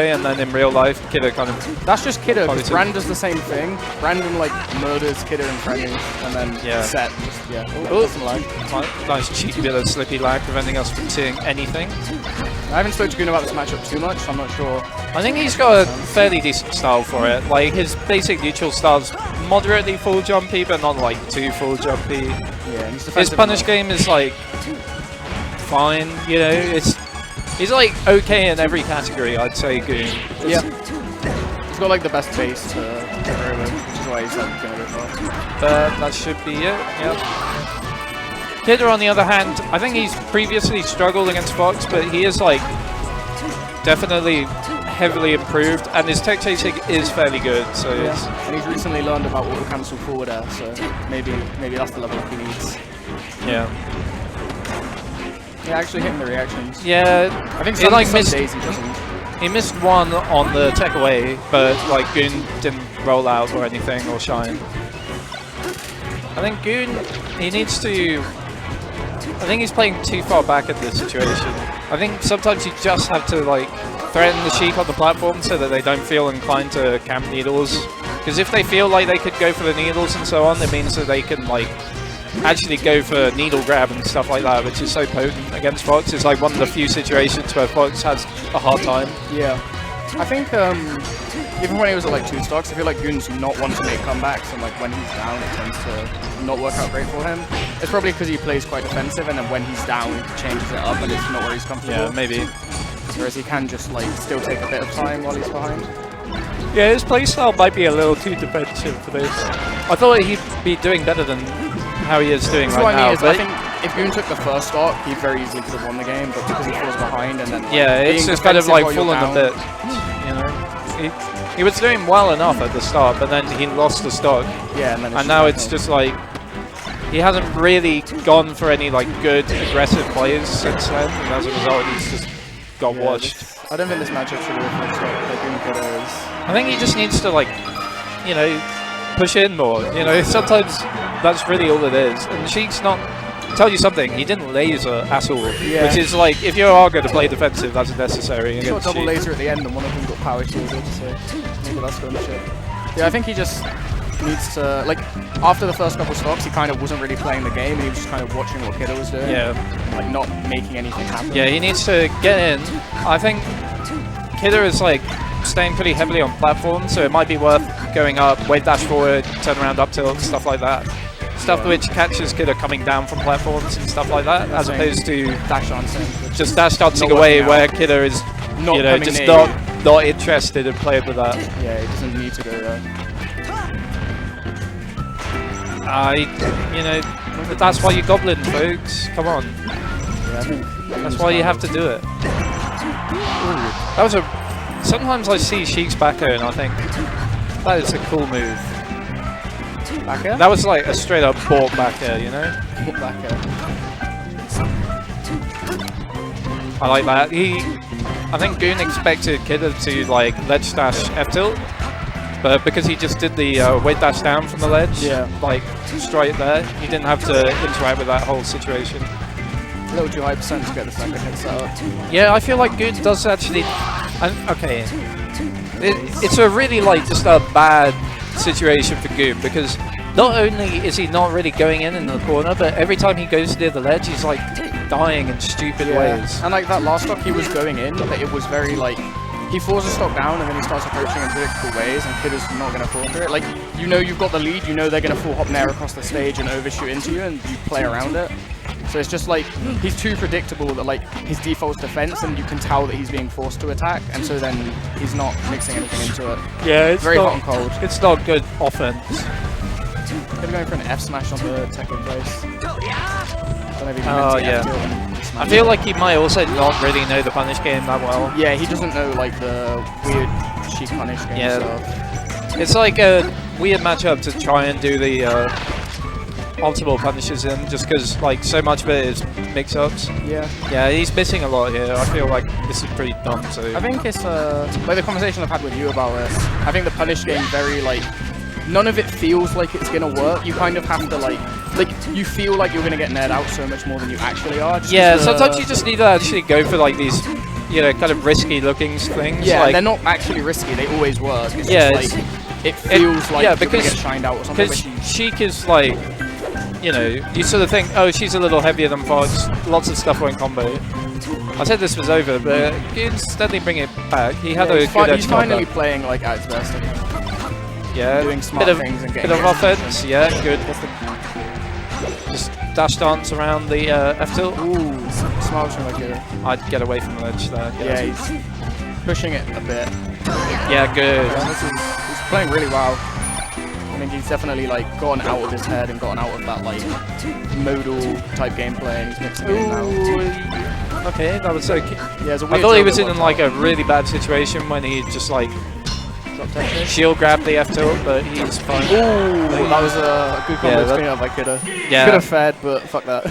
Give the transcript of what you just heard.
and then in real life, Kidder kind of... That's just Kidder, because Brand does the same thing. Brandon, like, murders Kidder and friendly, and then Set just, doesn't lag. Nice cheeky bit of slippy lag, preventing us from seeing anything. I haven't spoken to Goon about this matchup too much, so I'm not sure. I think he's got a fairly decent style for it. Like, his basic neutral style's moderately full jumpy, but not, like, too full jumpy. Yeah, his punish game is, like, fine, you know, he's like okay in every category, I'd say, Goon. Yeah. He's got like the best base to go with, which is why he's like gonna go far. That should be it, yeah. Kidder, on the other hand, I think he's previously struggled against Fox, but he is like definitely heavily improved, and his tech chasing is fairly good, so and he's recently learned about auto cancel forward air, so maybe that's the level up he needs. Yeah. Yeah, actually hitting the reactions. Yeah, I think some days he doesn't. He missed one on the tech away, but like Goon didn't roll out or anything or shine. I think Goon, he needs to... I think he's playing too far back at this situation. I think sometimes you just have to like threaten the Sheik on the platform so that they don't feel inclined to camp needles. Because if they feel like they could go for the needles and so on, it means that they can like actually go for needle grab and stuff like that, which is so potent against Fox. It's like one of the few situations where Fox has a hard time. Yeah. I think even when he was at like 2 stocks, I feel like Goon's not one to make comebacks, and like when he's down it tends to not work out great for him. It's probably because he plays quite defensive, and then when he's down he changes it up and it's not where he's comfortable. Yeah, maybe. Whereas he can just like still take a bit of time while he's behind. Yeah, his playstyle might be a little too defensive for this. I thought he'd be doing better than how he is doing right now. I think if Goon took the first stock, he very easily could have won the game, but because he falls behind and then like, yeah, it's just kind of like fallen a bit. You know, he was doing well enough at the start, but then he lost the stock. Yeah, and now it's just like he hasn't really gone for any like good aggressive plays since then, and as a result, he's just got watched. I don't think this matchup should work for Goon. I think he just needs to like, you know, push in more. You know, sometimes that's really all it is. And Sheik's not... Tell you something, he didn't laser at all. Yeah. Which is like, if you are going to play defensive, that's necessary. He got double laser at the end and one of them got power shielded, so maybe that's going to shit. Yeah, I think he just needs to... Like, after the first couple stocks, he kind of wasn't really playing the game, and he was just kind of watching what Kidder was doing. Yeah. Like, not making anything happen. Yeah, he needs to get in. I think Kidder is like staying pretty heavily on platforms, so it might be worth going up, wave dash forward, turn around up tilt, stuff like that. Stuff which catches Kidder coming down from platforms and stuff like that, as opposed to dash dancing. Just dash dancing away where Kidder is, not you know, just not interested in playing with that. Yeah, he doesn't need to go there. You know, that's why you goblin, folks. Come on. Yeah, I think that's why you have to do it. That was a... Sometimes I see Sheik's back air and I think, that is a cool move. Back air? That was like a straight up balk back air, you know? Back air. I like that. I think Goon expected Kidder to like ledge dash F tilt, but because he just did the weight dash down from the ledge, like straight there, he didn't have to interact with that whole situation. A little too high percent to get the second hit set up. Yeah, I feel like Goon does actually... okay, it's a really like just a bad situation for Goon, because not only is he not really going in the corner, but every time he goes near the ledge, he's like dying in stupid ways. And like that last stock, he was going in, but it was very like... He falls a stock down and then he starts approaching in predictable ways, and Kidder's not going to fall for it. Like, you know you've got the lead, you know they're going to full hop nair across the stage and overshoot into you, and you play around it. So it's just like, he's too predictable that like his default's defense, and you can tell that he's being forced to attack, and so then he's not mixing anything into it. Yeah, it's very hot and cold. It's not good offense. Maybe going for an F smash on the tech in place. Oh yeah. I feel like he might also not really know the punish game that well. Yeah, he doesn't know like the weird Sheik punish game stuff. It's like a weird matchup to try and do the optimal punishes in, just because like so much of it is mix-ups. Yeah, he's missing a lot here. I feel like this is pretty dumb too. I think it's like the conversation I've had with you about it. I think the punish game very like, none of it feels like it's gonna work. You kind of have to like you feel like you're gonna get nared out so much more than you actually are. Yeah, sometimes you just need to actually go for like these you know, kind of risky looking things. Yeah, like, they're not actually risky. They always work. It's Yeah, just like it feels like yeah, you're gonna because- get shined out or something. Because But Sheik is like, you know, you sort of think, oh, she's a little heavier than Fox. Lots of stuff won't combo. I said this was over, but Goon's steadily bringing it back. He had a good edge he's finally combo. playing like at his best. I think. Yeah, doing smart bit of, things and bit getting of offense. Yeah, good. Just dash dance around the F tilt. Ooh, smart from like a. I'd get away from the ledge there. Yeah, he's pushing it a bit. Yeah, good. He's playing really well. I think he's definitely like gotten out of his head and gotten out of that like modal type gameplay, and he's mixing it in now. Ooh, okay, that was okay. Yeah, it's a I weird thought he joke was at in one like time. a really bad situation when he just like Drop tech. shield grabbed the F tilt, but he's fine. Ooh, that was a good combo Yeah, to clean up. I could have Yeah, fed, but fuck that.